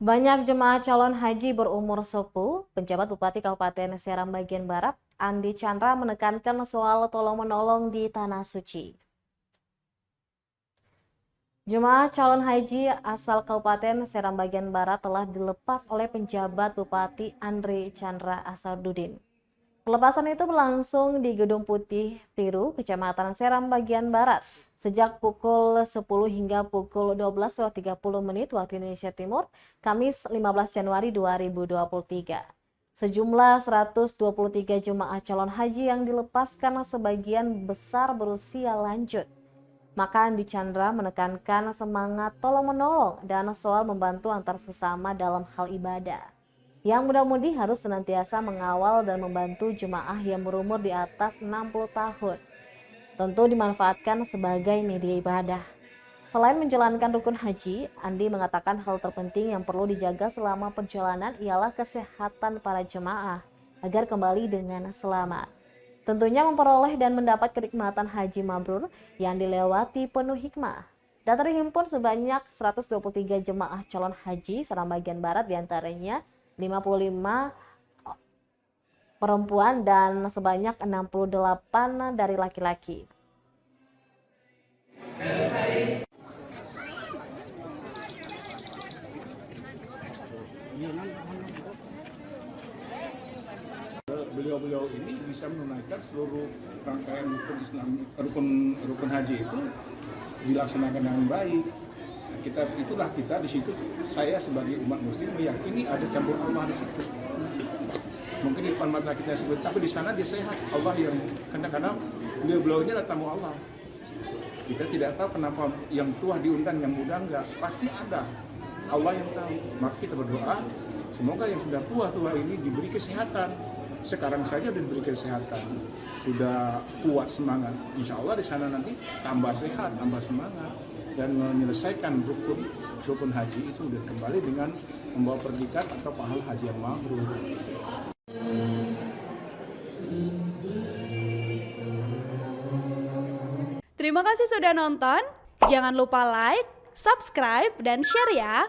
Banyak jemaah calon haji berumur sepuh, penjabat Bupati Kabupaten Seram bagian Barat, Andi Chandra menekankan soal tolong-menolong di Tanah Suci. Jemaah calon haji asal Kabupaten Seram bagian Barat telah dilepas oleh penjabat Bupati Andre Chandra Asardudin. Pelepasan itu berlangsung di Gedung Putih Biru, Kecamatan Seram bagian Barat, sejak pukul 10 hingga pukul 12.30 waktu Indonesia Timur, Kamis 15 Januari 2023. Sejumlah 123 jemaah calon haji yang dilepaskan sebagian besar berusia lanjut. Maka Andi Chandra menekankan semangat tolong-menolong dan soal membantu antar sesama dalam hal ibadah. Yang muda-mudi harus senantiasa mengawal dan membantu jemaah yang berumur di atas 60 tahun. Tentu dimanfaatkan sebagai media ibadah. Selain menjalankan rukun haji, Andi mengatakan hal terpenting yang perlu dijaga selama perjalanan ialah kesehatan para jemaah agar kembali dengan selamat. Tentunya memperoleh dan mendapat kenikmatan haji mabrur yang dilewati penuh hikmah. Data terhimpun sebanyak 123 jemaah calon haji Seram bagian Barat, diantaranya 55 perempuan dan sebanyak 68 dari laki-laki. Beliau-beliau ini bisa menunaikan seluruh rangkaian rukun Islam, rukun haji itu dilaksanakan dengan baik. Kita di situ, saya sebagai umat muslim meyakini ada campur Allah di situ. Mungkin di depan mata kita sebut, tapi di sana dia sehat. Allah yang kadang-kadang beliau-beliau ini adalah tamu Allah. Kita tidak tahu kenapa yang tua diundang, yang muda enggak. Pasti ada. Allah yang tahu. Maka kita berdoa, semoga yang sudah tua ini diberi kesehatan. Sekarang saja diberi kesehatan, sudah kuat semangat. Insya Allah di sana nanti tambah sehat, tambah semangat, dan menyelesaikan rukun haji itu dan kembali dengan membawa predikat atau pahala haji yang mabrur. Terima kasih sudah nonton. Jangan lupa like, subscribe, dan share ya.